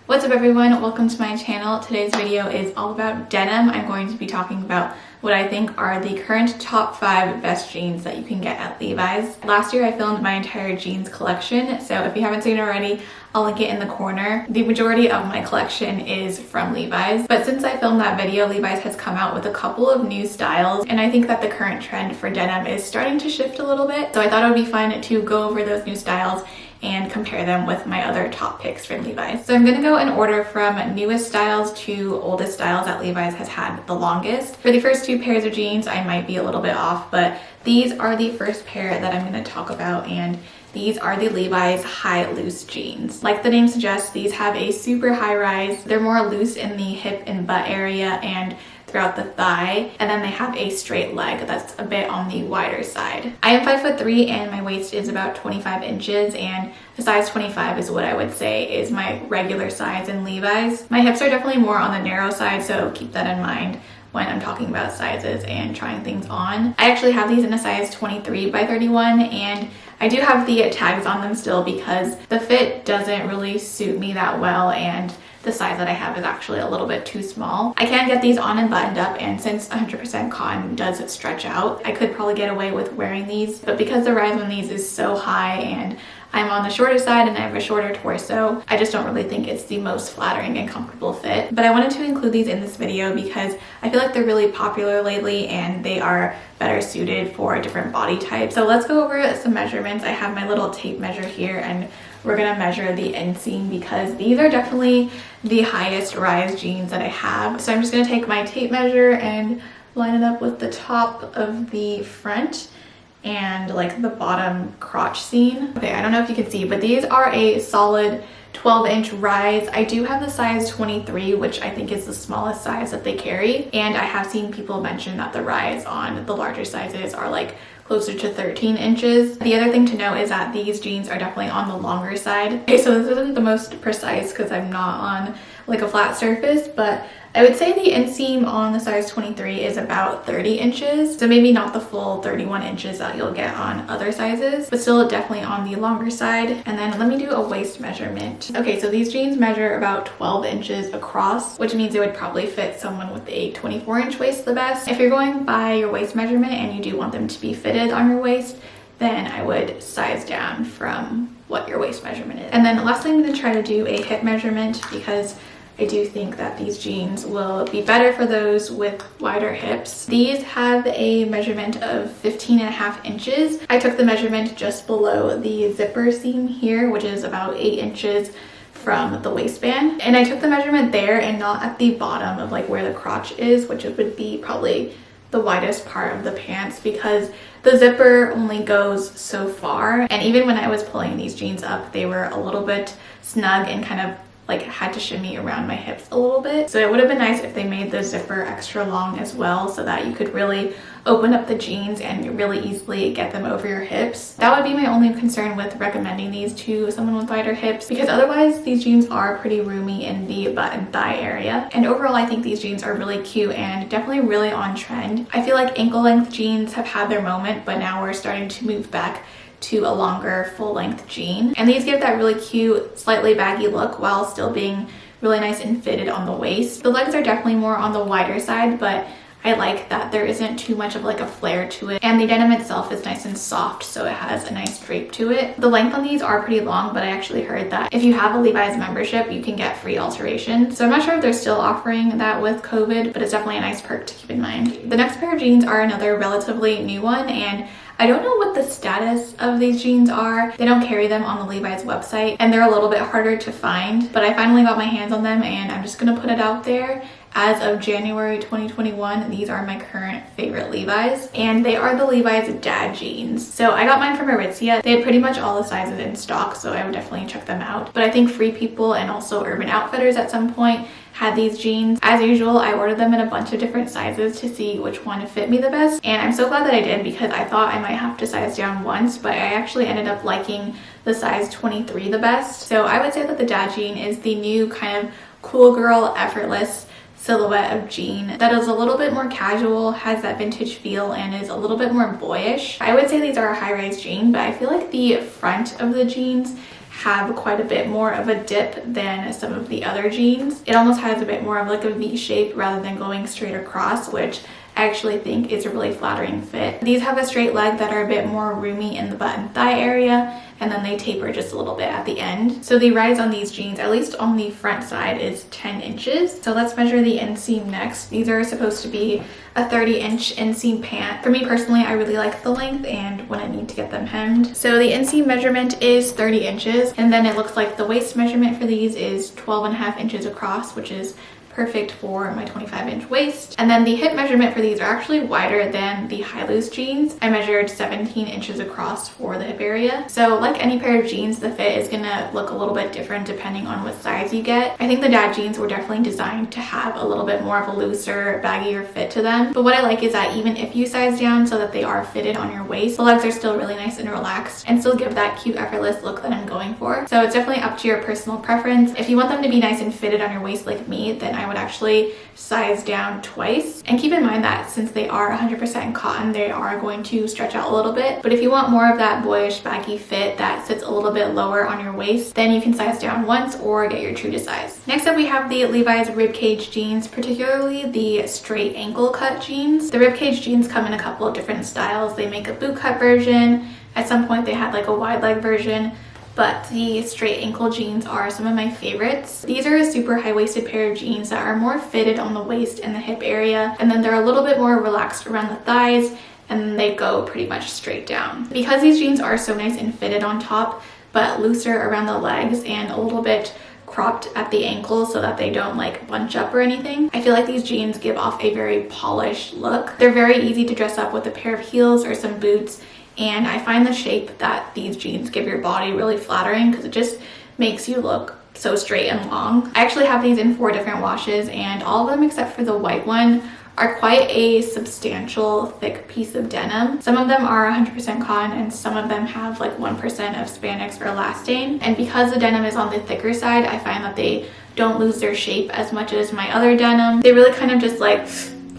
What's up everyone, welcome to my channel. Today's video is all about denim. I'm going to be talking about what I think are the current top 5 best jeans that you can get at Levi's. Last year I filmed my entire jeans collection, so if you haven't seen it already, I'll link it in the corner. The majority of my collection is from Levi's, but since I filmed that video, Levi's has come out with a couple of new styles, and I think that the current trend for denim is starting to shift a little bit, so I thought it would be fun to go over those new styles and compare them with my other top picks from Levi's. So I'm gonna go in order from newest styles to oldest styles that Levi's has had the longest. For the first 2 pairs of jeans, I might be a little bit off, but these are the first pair that I'm gonna talk about, and these are the Levi's high loose jeans. Like the name suggests, these have a super high rise. They're more loose in the hip and butt area and throughout the thigh, and then they have a straight leg that's a bit on the wider side. I am 5'3" and my waist is about 25 inches, and a size 25 is what I would say is my regular size in Levi's. My hips are definitely more on the narrow side, so keep that in mind when I'm talking about sizes and trying things on. I actually have these in a size 23 by 31, and I do have the tags on them still because the fit doesn't really suit me that well, and the size that I have is actually a little bit too small. I can get these on and buttoned up, and since 100% cotton does stretch out, I could probably get away with wearing these, but because the rise on these is so high and I'm on the shorter side and I have a shorter torso, I just don't really think it's the most flattering and comfortable fit. But I wanted to include these in this video because I feel like they're really popular lately and they are better suited for different body types. So let's go over some measurements. I have my little tape measure here, and we're gonna measure the inseam because these are definitely the highest rise jeans that I have. So I'm just gonna take my tape measure and line it up with the top of the front and like the bottom crotch seam. Okay, I don't know if you can see, but these are a solid 12-inch rise. I do have the size 23, which I think is the smallest size that they carry, and I have seen people mention that the rise on the larger sizes are like closer to 13 inches. The other thing to note is that these jeans are definitely on the longer side. Okay, so this isn't the most precise because I'm not on like a flat surface, but I would say the inseam on the size 23 is about 30 inches. So maybe not the full 31 inches that you'll get on other sizes, but still definitely on the longer side. And then let me do a waist measurement. Okay, so these jeans measure about 12 inches across, which means it would probably fit someone with a 24-inch waist the best. If you're going by your waist measurement and you do want them to be fitted on your waist, then I would size down from what your waist measurement is. And then lastly, I'm gonna try to do a hip measurement because I do think that these jeans will be better for those with wider hips. These have a measurement of 15.5 inches. I took the measurement just below the zipper seam here, which is about 8 inches from the waistband. And I took the measurement there and not at the bottom of like where the crotch is, which would be probably the widest part of the pants because the zipper only goes so far. And even when I was pulling these jeans up, they were a little bit snug and kind of like had to shimmy around my hips a little bit. So it would have been nice if they made the zipper extra long as well so that you could really open up the jeans and really easily get them over your hips. That would be my only concern with recommending these to someone with wider hips, because otherwise these jeans are pretty roomy in the butt and thigh area. And overall, I think these jeans are really cute and definitely really on trend. I feel like ankle length jeans have had their moment, but now we're starting to move back to a longer full-length jean, and these give that really cute slightly baggy look while still being really nice and fitted on the waist. The legs are definitely more on the wider side, but I like that there isn't too much of like a flare to it, and the denim itself is nice and soft, so it has a nice drape to it. The length on these are pretty long, but I actually heard that if you have a Levi's membership, you can get free alterations. So I'm not sure if they're still offering that with COVID, but it's definitely a nice perk to keep in mind. The next pair of jeans are another relatively new one, and I don't know what the status of these jeans are. They don't carry them on the Levi's website, and they're a little bit harder to find, but I finally got my hands on them, and I'm just gonna put it out there. As of January 2021, these are my current favorite Levi's, and they are the Levi's dad jeans. So I got mine from Aritzia. They had pretty much all the sizes in stock, so I would definitely check them out. But I think Free People and also Urban Outfitters at some point had these jeans. As usual, I ordered them in a bunch of different sizes to see which one fit me the best, and I'm so glad that I did because I thought I might have to size down once, but I actually ended up liking the size 23 the best. So I would say that the dad jean is the new kind of cool girl, effortless silhouette of jean that is a little bit more casual, has that vintage feel, and is a little bit more boyish. I would say these are a high-rise jean, but I feel like the front of the jeans have quite a bit more of a dip than some of the other jeans. It almost has a bit more of like a V shape rather than going straight across, which I actually think is a really flattering fit. These have a straight leg that are a bit more roomy in the butt and thigh area, and then they taper just a little bit at the end. So the rise on these jeans, at least on the front side, is 10 inches. So let's measure the inseam next. These are supposed to be a 30-inch inseam pant. For me personally, I really like the length and when I need to get them hemmed. So the inseam measurement is 30 inches, and then it looks like the waist measurement for these is 12.5 inches across, which is perfect for my 25-inch waist. And then the hip measurement for these are actually wider than the high-loose jeans. I measured 17 inches across for the hip area. So like any pair of jeans, the fit is gonna look a little bit different depending on what size you get. I think the dad jeans were definitely designed to have a little bit more of a looser, baggier fit to them. But what I like is that even if you size down so that they are fitted on your waist, the legs are still really nice and relaxed and still give that cute, effortless look that I'm going for. So it's definitely up to your personal preference. If you want them to be nice and fitted on your waist like me, then I would actually size down twice. And keep in mind that since they are 100% cotton, they are going to stretch out a little bit. But if you want more of that boyish, baggy fit that sits a little bit lower on your waist, then you can size down once or get your true to size. Next up, we have the Levi's Ribcage jeans, particularly the straight ankle cut jeans. The Ribcage jeans come in a couple of different styles. They make a boot cut version. At some point, they had like a wide leg version, but the straight ankle jeans are some of my favorites. These are a super high-waisted pair of jeans that are more fitted on the waist and the hip area, and then they're a little bit more relaxed around the thighs, and then they go pretty much straight down. Because these jeans are so nice and fitted on top, but looser around the legs and a little bit cropped at the ankles so that they don't like bunch up or anything, I feel like these jeans give off a very polished look. They're very easy to dress up with a pair of heels or some boots, and I find the shape that these jeans give your body really flattering because it just makes you look so straight and long. I actually have these in 4 different washes, and all of them except for the white one are quite a substantial thick piece of denim. Some of them are 100% cotton and some of them have like 1% of spandex or elastane. And because the denim is on the thicker side, I find that they don't lose their shape as much as my other denim. They really kind of just like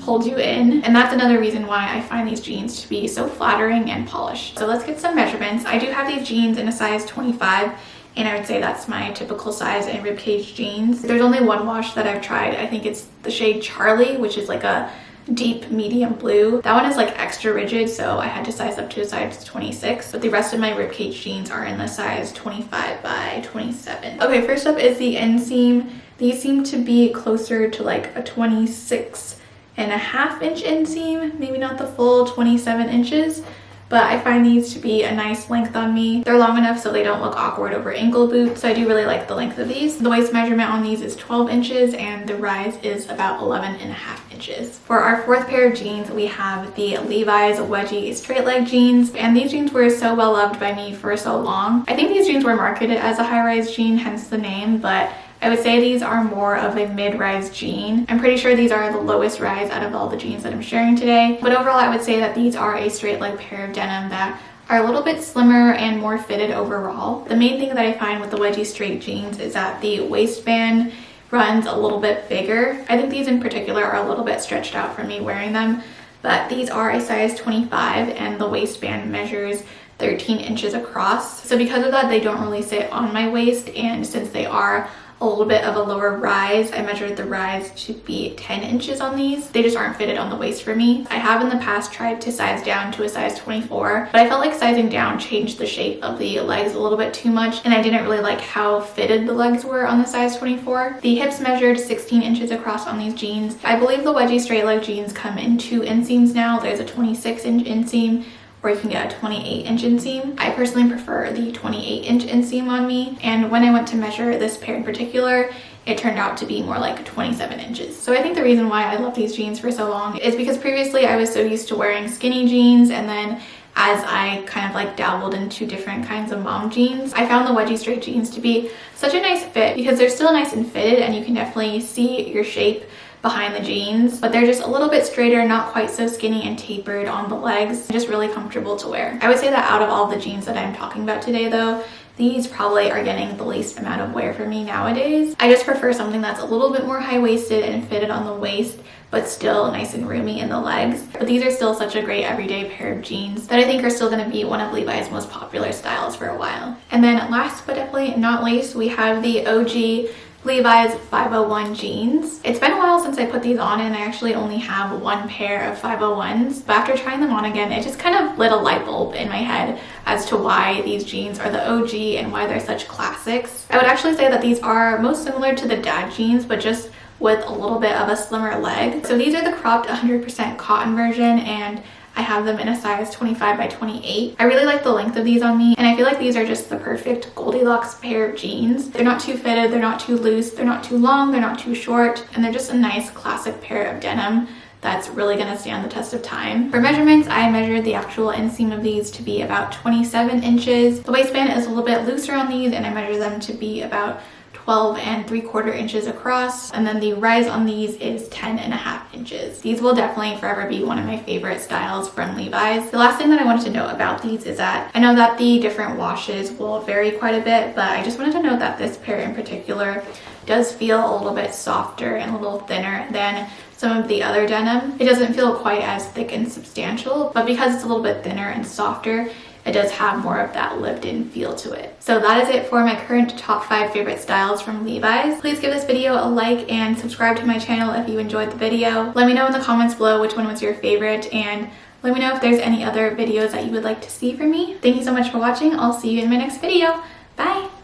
hold you in, and that's another reason why I find these jeans to be so flattering and polished. So let's get some measurements. I do have these jeans in a size 25, and I would say that's my typical size in Ribcage jeans. There's only one wash that I've tried. I think it's the shade Charlie, which is like a deep medium blue. That one is like extra rigid, so I had to size up to a size 26, but the rest of my Ribcage jeans are in the size 25 by 27. Okay, first up is the inseam. These seem to be closer to like a 26.5-inch inseam, maybe not the full 27 inches, but I find these to be a nice length on me. They're long enough so they don't look awkward over ankle boots, so I do really like the length of these. The waist measurement on these is 12 inches and the rise is about 11.5 inches. For our 4th pair of jeans, we have the Levi's Wedgie Straight Leg Jeans, and these jeans were so well loved by me for so long. I think these jeans were marketed as a high-rise jean, hence the name, but I would say these are more of a mid-rise jean. I'm pretty sure these are the lowest rise out of all the jeans that I'm sharing today. But overall, I would say that these are a straight leg pair of denim that are a little bit slimmer and more fitted overall. The main thing that I find with the Wedgie Straight jeans is that the waistband runs a little bit bigger. I think these in particular are a little bit stretched out for me wearing them, but these are a size 25 and the waistband measures 13 inches across. So because of that, they don't really sit on my waist, and since they are a little bit of a lower rise, I measured the rise to be 10 inches on these. They just aren't fitted on the waist for me. I have in the past tried to size down to a size 24, but I felt like sizing down changed the shape of the legs a little bit too much, and I didn't really like how fitted the legs were on the size 24. The hips measured 16 inches across on these jeans. I believe the Wedgie Straight Leg jeans come in 2 inseams now. There's a 26-inch inseam, or you can get a 28-inch inseam. I personally prefer the 28-inch inseam on me, and when I went to measure this pair in particular, it turned out to be more like 27 inches. So I think the reason why I love these jeans for so long is because previously I was so used to wearing skinny jeans, and then as I kind of like dabbled into different kinds of mom jeans, I found the Wedgie Straight jeans to be such a nice fit because they're still nice and fitted and you can definitely see your shape behind the jeans, but they're just a little bit straighter, not quite so skinny and tapered on the legs, just really comfortable to wear. I would say that out of all the jeans that I'm talking about today though, these probably are getting the least amount of wear for me nowadays. I just prefer something that's a little bit more high-waisted and fitted on the waist, but still nice and roomy in the legs. But these are still such a great everyday pair of jeans that I think are still going to be one of Levi's most popular styles for a while. And then last but definitely not least, we have the OG Levi's 501 jeans. It's been a while since I put these on, and I actually only have one pair of 501s, but after trying them on again, it just kind of lit a light bulb in my head as to why these jeans are the OG and why they're such classics. I would actually say that these are most similar to the dad jeans, but just with a little bit of a slimmer leg. So these are the cropped 100% cotton version, and I have them in a size 25 by 28. I really like the length of these on me, and I feel like these are just the perfect Goldilocks pair of jeans. They're not too fitted, they're not too loose, they're not too long, they're not too short, and they're just a nice classic pair of denim that's really going to stand the test of time. For measurements, I measured the actual inseam of these to be about 27 inches. The waistband is a little bit looser on these, and I measured them to be about 12 3/4 inches across, and then the rise on these is 10.5 inches. These will definitely forever be one of my favorite styles from Levi's. The last thing that I wanted to note about these is that I know that the different washes will vary quite a bit, but I just wanted to note that this pair in particular does feel a little bit softer and a little thinner than some of the other denim. It doesn't feel quite as thick and substantial, but because it's a little bit thinner and softer, it does have more of that lived-in feel to it. So that is it for my current top 5 favorite styles from Levi's. Please give this video a like and subscribe to my channel if you enjoyed the video. Let me know in the comments below which one was your favorite, and let me know if there's any other videos that you would like to see from me. Thank you so much for watching. I'll see you in my next video. Bye!